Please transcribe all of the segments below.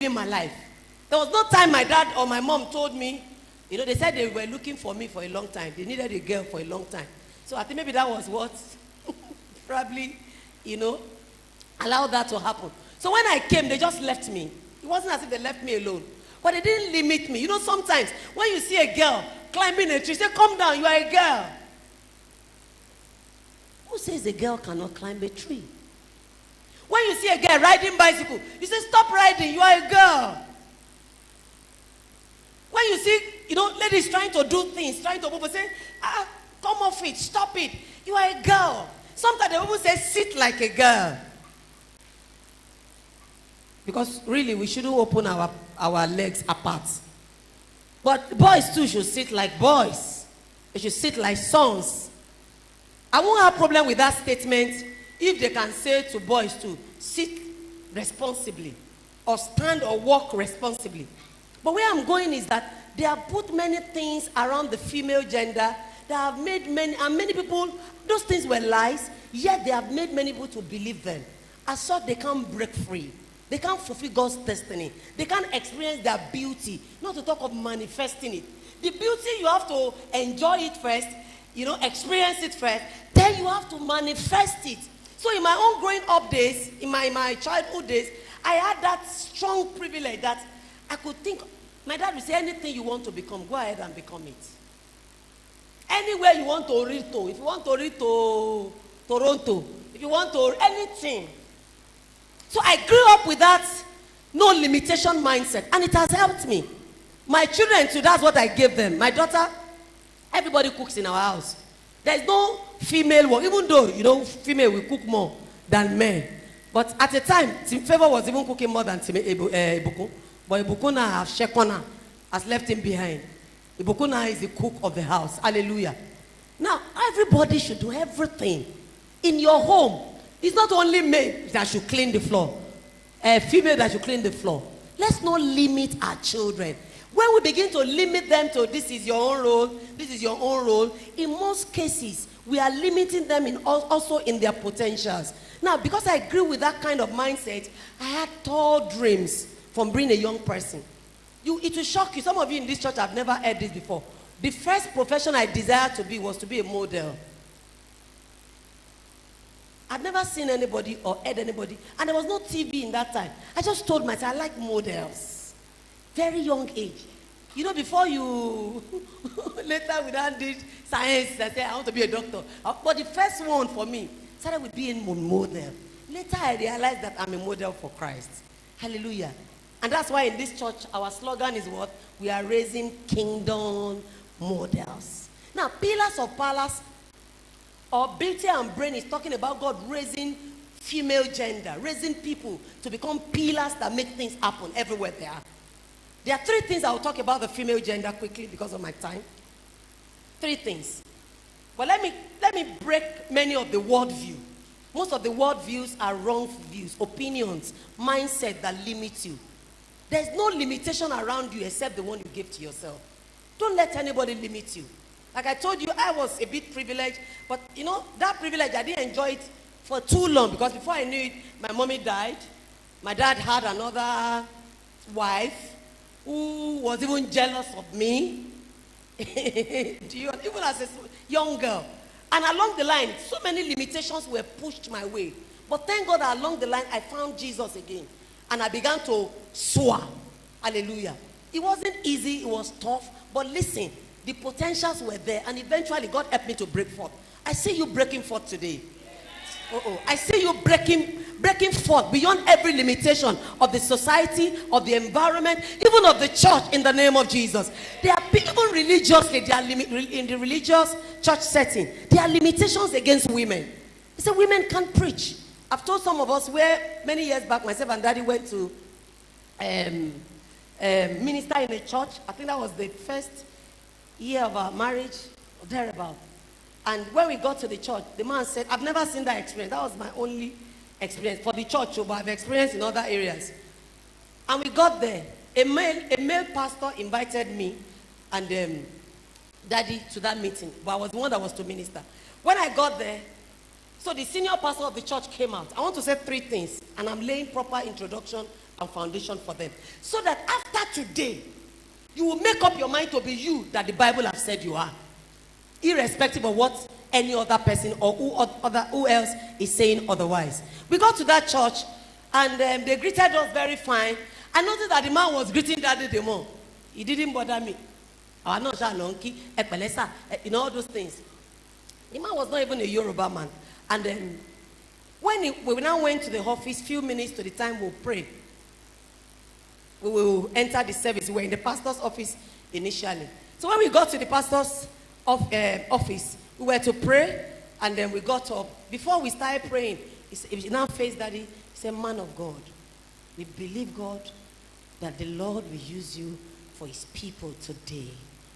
living my life. There was no time my dad or my mom told me, they said they were looking for me for a long time. They needed a girl for a long time. So I think maybe that was what probably, allowed that to happen. So when I came, they just left me. It wasn't as if they left me alone. But they didn't limit me. Sometimes when you see a girl climbing a tree, say, come down, you are a girl. Who says a girl cannot climb a tree? When you see a girl riding bicycle, you say, stop riding, you are a girl. When you see, ladies trying to do things, trying to move, say, come off it, stop it, you are a girl. Sometimes they will say, sit like a girl. Because really, we shouldn't open our legs apart. But boys too should sit like boys. They should sit like sons. I won't have a problem with that statement if they can say to boys to sit responsibly or stand or walk responsibly. But where I'm going is that they have put many things around the female gender that have made many people, those things were lies, yet they have made many people to believe them. As such, they can't break free. They can't fulfill God's destiny. They can't experience their beauty, not to talk of manifesting it. The beauty, you have to enjoy it first, experience it first, then you have to manifest it. So in my own growing up days, in my childhood days, I had that strong privilege that I could think, my dad would say, anything you want to become, go ahead and become it. Anywhere you want to read to, if you want to read to Toronto, if you want to, anything. So I grew up with that no limitation mindset, and it has helped me. My children too, that's what I gave them. My daughter, everybody cooks in our house. There's no female work, even though, female will cook more than men. But at the time, Tim Favor was even cooking more than Ibuku. But Ibuku now, Shekwana, has left him behind. Ibuku now is the cook of the house. Hallelujah. Now, everybody should do everything in your home. It's not only men that should clean the floor, female that should clean the floor. Let's not limit our children. When we begin to limit them to this is your own role, this is your own role, in most cases, we are limiting them also in their potentials. Now, because I agree with that kind of mindset, I had tall dreams from being a young person. It will shock you. Some of you in this church have never heard this before. The first profession I desired to be was to be a model. I've never seen anybody or heard anybody, and there was no TV in that time. I just told myself, I like models. Very young age. Before you, later we did science, I said, I want to be a doctor. But the first one for me started with being a model. Later I realized that I'm a model for Christ. Hallelujah. And that's why in this church, our slogan is what? We are raising kingdom models. Now, Pillars of Palace, or Beauty and Brain, is talking about God raising female gender, raising people to become pillars that make things happen everywhere they are. There are 3 things I will talk about the female gender quickly because of my time. 3 things. But let me break many of the worldview. Most of the worldviews are wrong views, opinions, mindset that limit you. There's no limitation around you except the one you give to yourself. Don't let anybody limit you. Like I told you, I was a bit privileged, but that privilege, I didn't enjoy it for too long, because before I knew it, my mommy died. My dad had another wife who was even jealous of me, even as a young girl. And along the line, so many limitations were pushed my way. But thank God that along the line, I found Jesus again. And I began to soar. Hallelujah. It wasn't easy, it was tough, but listen, the potentials were there, and eventually God helped me to break forth. I see you breaking forth today. I see you breaking forth beyond every limitation of the society, of the environment, even of the church, in the name of Jesus. There are people religiously, in the religious church setting, there are limitations against women. They say women can't preach. I've told some of us where many years back, myself and Daddy went to minister in a church. I think that was the first year of our marriage, or thereabout. And when we got to the church, the man said, I've never seen that experience. That was my only experience for the church, but I've experienced in other areas. And we got there. A male pastor invited me and Daddy to that meeting, but I was the one that was to minister. When I got there, so the senior pastor of the church came out. I want to say 3 things, and I'm laying proper introduction and foundation for them. So that after today, you will make up your mind to be you that the Bible has said you are. Irrespective of what any other person or who else is saying otherwise. We got to that church and they greeted us very fine. I noticed that the man was greeting Daddy the more. He didn't bother me. All those things. The man was not even a Yoruba man. And then when we now went to the office, few minutes to the time we'll pray. We will enter the service. We were in the pastor's office initially. So when we got to the pastor's office, we were to pray, and then we got up. Before we started praying, he now faced Daddy. He said, "Man of God, we believe, God, that the Lord will use you for his people today.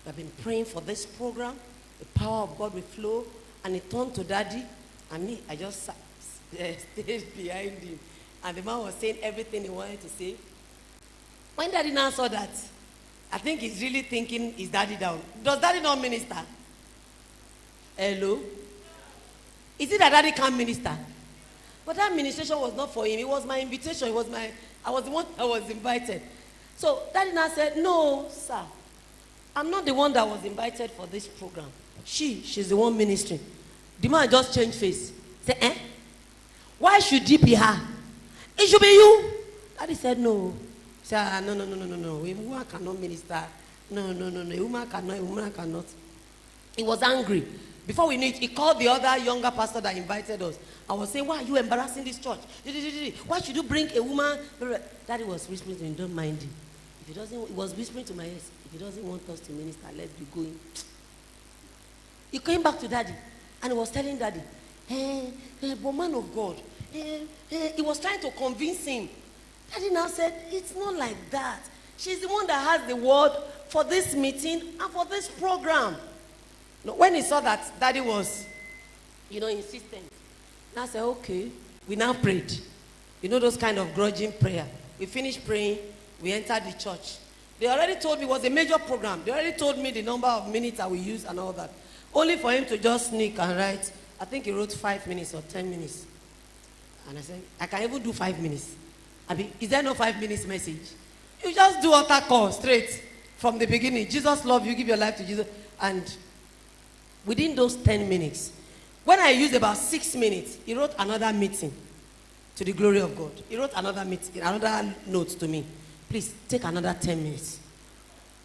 We have been praying for this program. The power of God will flow." And he turned to Daddy, and me, I just stayed behind him. And the man was saying everything he wanted to say. When Daddy now saw that, I think he's really thinking, is Daddy down? Does Daddy not minister? Hello? Is it that Daddy can't minister? But that ministration was not for him. It was my invitation. I was the one that was invited. So Daddy now said, "No, sir. I'm not the one that was invited for this program. She's the one ministering." The man just changed face. Said, "Why should it be her? It should be you." Daddy said, "No." He said, No. A woman cannot minister. No. A woman cannot. He was angry. Before we knew it, he called the other younger pastor that invited us. I was saying, "Why are you embarrassing this church? Why should you bring a woman?" Daddy was whispering to him, "Don't mind him. If he doesn't," he was whispering to my ears, "If he doesn't want us to minister, let's be going." He came back to Daddy and he was telling Daddy, "But man of God," he was trying to convince him. Daddy now said, "It's not like that. She's the one that has the word for this meeting and for this program." No, when he saw that Daddy was, insistent, now I said, "Okay." We now prayed. Those kind of grudging prayer. We finished praying. We entered the church. They already told me it was a major program. They already told me the number of minutes I will use and all that. Only for him to just sneak and write. I think he wrote 5 minutes or 10 minutes. And I said, "I can even do 5 minutes. Is there no 5 minutes message? You just do altar call straight from the beginning. Jesus love you, give your life to Jesus." And within those 10 minutes, when I used about 6 minutes, he wrote another meeting to the glory of God. He wrote another meeting, another note to me. "Please take another 10 minutes.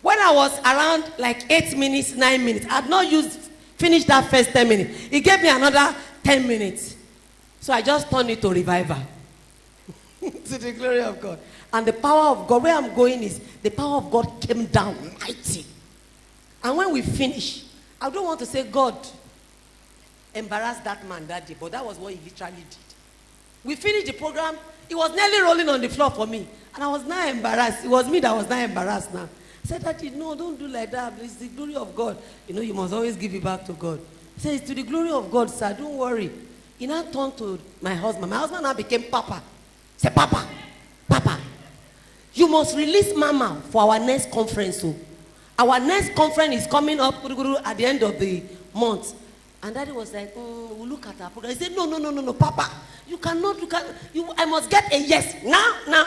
When I was around like 8 minutes, 9 minutes, I had not finished that first 10 minutes. He gave me another 10 minutes. So I just turned it to revival. To the glory of God. And the power of God, where I'm going is, the power of God came down mighty. And when we finished, I don't want to say God embarrassed that man that day, but that was what he literally did. We finished the program. He was nearly rolling on the floor for me. And I was now embarrassed. It was me that was now embarrassed now. I said, "Daddy, no, don't do like that. It's the glory of God. You must always give it back to God." He said, "It's to the glory of God, sir. Don't worry." He now turned to my husband. My husband now became Papa. He said, Papa, you must release Mama for our next conference. So our next conference is coming up at the end of the month." And Daddy was like, "We'll look at our program." He said, No, Papa. I must get a yes. Now.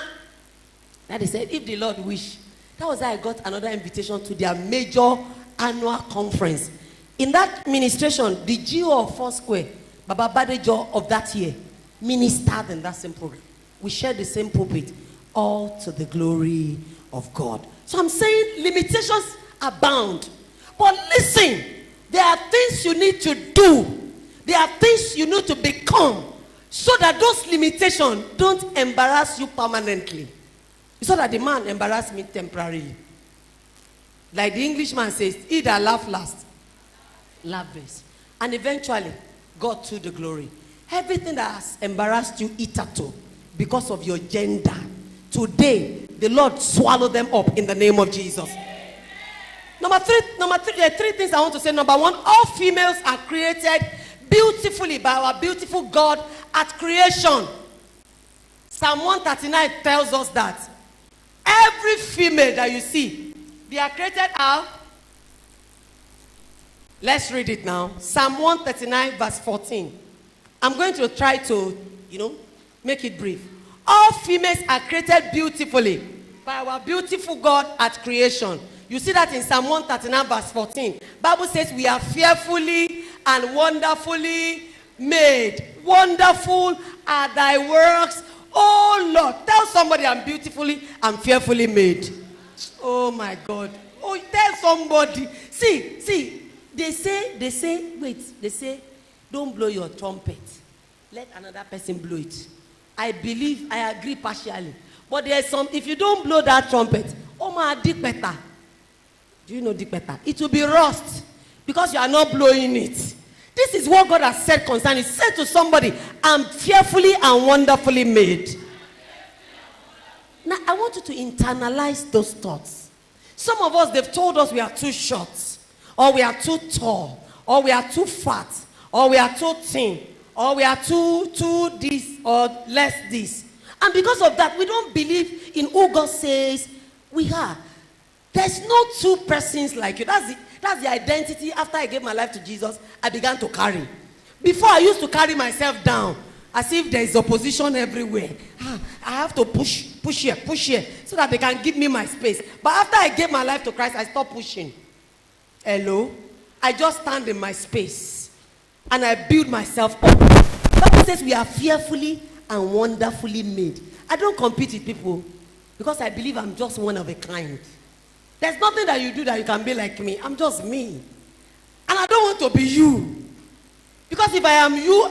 Daddy said, "If the Lord wish." That was how I got another invitation to their major annual conference. In that ministration, the GO of Foursquare, Baba Badejo of that year, ministered in that same program. We shared the same pulpit, all to the glory of God. So I'm saying limitations abound. But listen, there are things you need to do. There are things you need to become so that those limitations don't embarrass you permanently. So that the man embarrassed me temporarily. Like the Englishman says, "He that laugh last, laugh best." And eventually, God took the glory. Everything that has embarrassed you hitherto because of your gender, today, the Lord swallowed them up in the name of Jesus. Number three, there are 3 things I want to say. Number 1, all females are created beautifully by our beautiful God at creation. Psalm 139 tells us that. Every female that you see, they are created how? Let's read it now. Psalm 139 verse 14. I'm going to try to, make it brief. All females are created beautifully by our beautiful God at creation. You see that in Psalm 139 verse 14. Bible says we are fearfully and wonderfully made. Wonderful are thy works, oh Lord. Tell somebody I'm beautifully and fearfully made. Oh my God. Oh, tell somebody. See, they say, don't blow your trumpet. Let another person blow it. I agree partially. But there's some, if you don't blow that trumpet, oh my, dig better. Do you know dig better? It will be rust because you are not blowing it. This is what God has said concerning. He said to somebody, I'm fearfully and wonderfully made. Now, I want you to internalize those thoughts. Some of us, they've told us we are too short, or we are too tall, or we are too fat, or we are too thin, or we are too this or less this. And because of that, we don't believe in who God says we are. There's no two persons like you. That's the identity. After I gave my life to Jesus, I began to carry. Before, I used to carry myself down as if there is opposition everywhere. I have to push here, so that they can give me my space. But after I gave my life to Christ, I stopped pushing. Hello? I just stand in my space and I build myself up. Bible says we are fearfully and wonderfully made. I don't compete with people because I believe I'm just one of a kind. There's nothing that you do that you can be like me. I'm just me. And I don't want to be you. Because if I am you,